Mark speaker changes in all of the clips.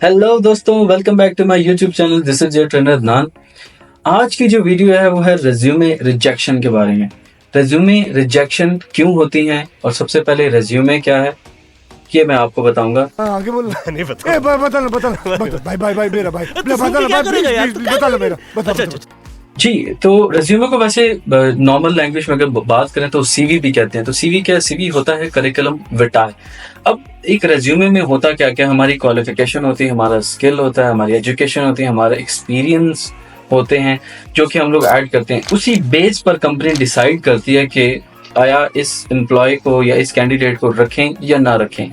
Speaker 1: Hello दोस्तों, welcome back to my YouTube channel. This is your trainer Adnan. आज की जो वीडियो है वो है रेज्यूमे रिजेक्शन के बारे में। रेज्यूमे रिजेक्शन क्यों होती हैं और सबसे पहले रेज्यूमे क्या है ये मैं आपको बताऊंगा।
Speaker 2: हाँ, आगे बोल।
Speaker 3: नहीं बता।
Speaker 2: बता भाई भाई भाई मेरा भाई
Speaker 3: तो सुन के क्या करेगा यार? तू क्या
Speaker 2: बता
Speaker 3: करेगा?
Speaker 2: मेरा बता
Speaker 3: अच्छा,
Speaker 2: बता,
Speaker 3: अच्छा।
Speaker 1: जी, तो रेज्यूमे को वैसे नॉर्मल लैंग्वेज में अगर बात करें तो सीवी भी कहते हैं। तो सीवी क्या है? सीवी होता है करिकुलम विटाए। अब एक रेज्यूमे में होता क्या क्या, हमारी क्वालिफिकेशन होती है, हमारा स्किल होता है, हमारी एजुकेशन होती है, हमारा एक्सपीरियंस होते हैं जो कि हम लोग ऐड करते हैं। उसी बेस पर कंपनी डिसाइड करती है कि आया इस एम्प्लॉय को या इस कैंडिडेट को रखें या ना रखें।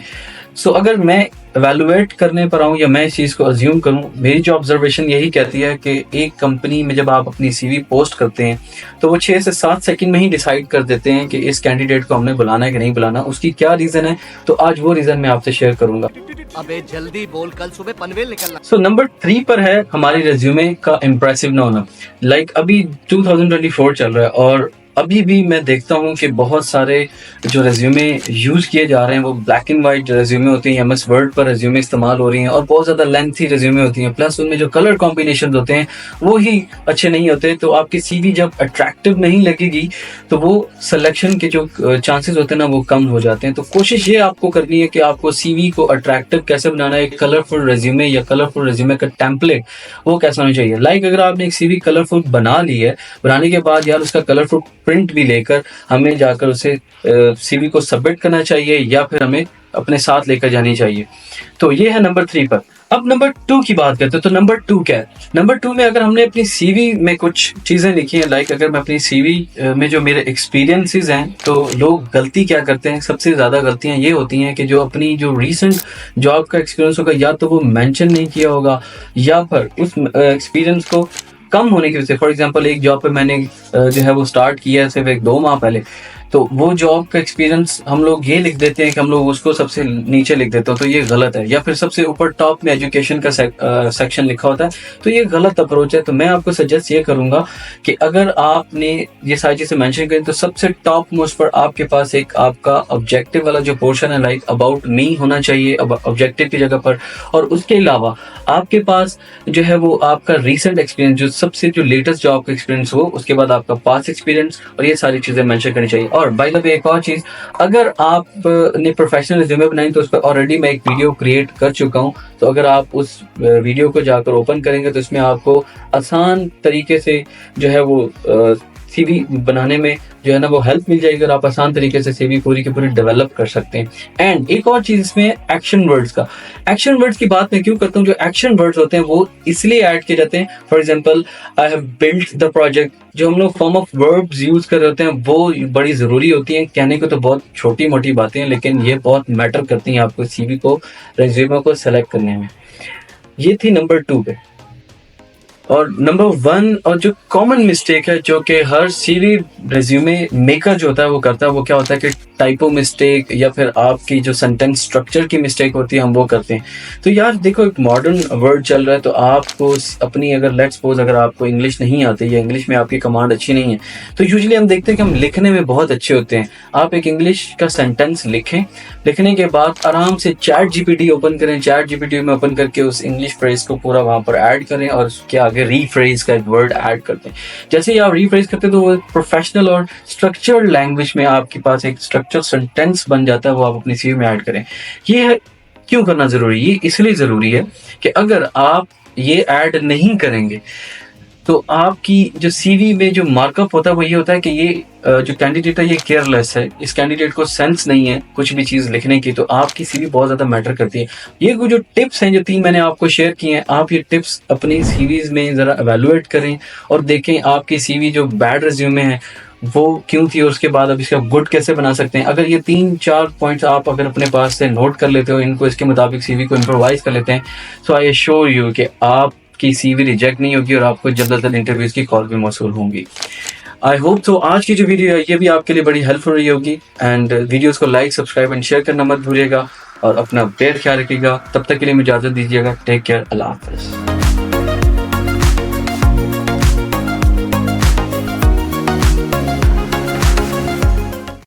Speaker 1: सो अगर मैं एवेलुएट करने पर आऊँ या मैं इस चीज़ को अज्यूम करूँ, मेरी जो ऑब्जर्वेशन यही कहती है कि एक कंपनी में जब आप अपनी सीवी पोस्ट करते हैं तो वो 6 से 7 सेकंड में ही डिसाइड कर देते हैं कि इस कैंडिडेट को हमने बुलाना है कि नहीं बुलाना। उसकी क्या रीज़न है, तो आज वो रीज़न मैं आपसे शेयर करूंगा।
Speaker 4: अबे जल्दी बोल, कल सुबह पनवेल निकलना।
Speaker 1: सो नंबर 3 पर है हमारी रेज्यूमे का इम्प्रेसिव ना होना। लाइक अभी 2024 चल रहा है और अभी भी मैं देखता हूँ कि बहुत सारे जो रेज्यूमे यूज़ किए जा रहे हैं वो ब्लैक एंड वाइट रेज्यूमे होती हैं, एमएस वर्ड पर रेज्यूमे इस्तेमाल हो रही हैं और बहुत ज़्यादा लेंथी रेज्यूमे होती हैं। प्लस उनमें जो कलर कॉम्बिनेशन होते हैं वो ही अच्छे नहीं होते। तो आपकी सीवी जब अट्रैक्टिव नहीं लगेगी तो वो सिलेक्शन के जो चांसेस होते हैं ना वो कम हो जाते हैं। तो कोशिश ये आपको करनी है कि आपको सीवी को अट्रैक्टिव कैसे बनाना है। एक कलरफुल रेज्यूमे या कलरफुल रेज्यूमे का टेम्पलेट वो कैसा होना चाहिए। लाइक अगर आपने एक सीवी कलरफुल बना ली है, बनाने के बाद यार उसका कलरफुल प्रिंट भी लेकर हमें जाकर उसे सीवी को सबमिट करना चाहिए या फिर हमें अपने साथ लेकर जानी चाहिए। तो ये है नंबर 3 पर। अब नंबर 2 की बात करते हैं। तो नंबर 2 क्या है? नंबर 2 में अगर हमने अपनी सीवी में कुछ चीज़ें लिखी हैं, लाइक अगर मैं अपनी सीवी में जो मेरे एक्सपीरियंसेस हैं, तो लोग गलती क्या करते हैं, सबसे ज़्यादा गलतियां ये होती हैं कि जो अपनी जो रीसेंट जॉब का एक्सपीरियंस होगा या तो वो मेंशन नहीं किया होगा या फिर उस एक्सपीरियंस को कम होने की वजह से। फॉर एग्जांपल एक जॉब पे मैंने जो है वो स्टार्ट किया है सिर्फ 1-2 माह पहले, तो वो जॉब का एक्सपीरियंस हम लोग ये लिख देते हैं कि हम लोग उसको सबसे नीचे लिख देते हैं, तो ये गलत है। या फिर सबसे ऊपर टॉप में एजुकेशन का सेक्शन लिखा होता है, तो ये गलत अप्रोच है। तो मैं आपको सजेस्ट ये करूंगा कि अगर आपने ये सारी चीज़ें मेंशन करें तो सबसे टॉप मोस्ट पर आपके पास एक आपका ऑब्जेक्टिव वाला जो पोर्शन है, लाइक अबाउट मी होना चाहिए ऑब्जेक्टिव की जगह पर। और उसके अलावा आपके पास जो है वो आपका रीसेंट एक्सपीरियंस, जो सबसे जो लेटेस्ट जॉब का एक्सपीरियंस हो, उसके बाद आपका पास्ट एक्सपीरियंस, और ये सारी चीज़ें मेंशन करनी चाहिए। और बाय द वे एक और चीज़, अगर आपने प्रोफेशनल रिज्यूमे बनाई तो उस पर ऑलरेडी मैं एक वीडियो क्रिएट कर चुका हूँ। तो अगर आप उस वीडियो को जाकर ओपन करेंगे तो इसमें आपको आसान तरीके से जो है वो सीवी बनाने में जो है ना वो हेल्प मिल जाएगी और आप आसान तरीके से सीवी पूरी की पूरी डेवलप कर सकते हैं। एंड एक और चीज इसमें एक्शन वर्ड्स का। एक्शन वर्ड्स की बात मैं क्यों करता हूँ? जो एक्शन वर्ड्स होते हैं वो इसलिए ऐड किए जाते हैं। For example, I have built the project, जो हम लोग फॉर्म ऑफ वर्ब्स यूज कर रहे होते हैं वो बड़ी जरूरी होती हैं। कहने को तो बहुत छोटी मोटी बातें हैं, लेकिन ये बहुत मैटर करती हैं आपको सीवी को, रेज्यूमे को सेलेक्ट करने में। ये थी नंबर 2 पे। और नंबर 1 और जो कॉमन मिस्टेक है जो कि हर सीवी रेज्यूमे मेकर जो होता है वो करता है, वो क्या होता है कि टाइपो मिस्टेक या फिर आपकी जो सेंटेंस स्ट्रक्चर की मिस्टेक होती है हम वो करते हैं। तो यार देखो, एक मॉडर्न वर्ड चल रहा है, तो आपको अपनी अगर लेट्स सपोज अगर आपको इंग्लिश नहीं आती या इंग्लिश में आपकी कमांड अच्छी नहीं है, तो यूजुअली हम देखते हैं कि हम लिखने में बहुत अच्छे होते हैं। आप एक इंग्लिश का सेंटेंस लिखें, लिखने के बाद आराम से चैट जीपीटी ओपन करें, चैट जीपीटी में ओपन करके उस इंग्लिश फ्रेज को पूरा वहां पर ऐड करें और उसके आगे रीफ्रेज का एक वर्ड ऐड करते हैं। जैसे ही आप रीफ्रेज करते हैं तो वो प्रोफेशनल और स्ट्रक्चर्ड लैंग्वेज में आपके पास एक स्ट्रक्चर सेंटेंस बन जाता है, वो आप अपनी सीवी में ऐड करें। ये क्यों करना जरूरी है? ये इसलिए जरूरी है कि अगर आप ये ऐड नहीं करेंगे तो आपकी जो सीवी में जो मार्कअप होता है वो ये होता है कि ये जो कैंडिडेट है ये केयरलेस है, इस कैंडिडेट को सेंस नहीं है कुछ भी चीज़ लिखने की। तो आपकी सीवी बहुत ज़्यादा मैटर करती है। ये कुछ जो टिप्स हैं जो 3 मैंने आपको शेयर किए हैं, आप ये टिप्स अपनी सीवीज में ज़रा एवेलुएट करें और देखें आपकी सीवी जो बैड रिज्यूमे है वो क्यों थी और उसके बाद अब इसका गुड कैसे बना सकते हैं। अगर ये 3-4 पॉइंट्स आप अगर अपने पास से नोट कर लेते हो, इनको इसके मुताबिक सीवी को इम्प्रोवाइज कर लेते हैं, सो आई एश्योर यू कि आपकी सीवी रिजेक्ट नहीं होगी और आपको जल्द अज जल्द इंटरव्यूज की कॉल भी मौसूल होंगी। आई होप तो आज की जो वीडियो है ये भी आपके लिए बड़ी हेल्पफुल रही होगी। एंड वीडियोस को लाइक, सब्सक्राइब एंड शेयर करना मत भूलिएगा और अपना बेहद ख्याल रखिएगा। तब तक के लिए मुझे इजाजत दीजिएगा। टेक केयर, अल्लाह हाफिज़।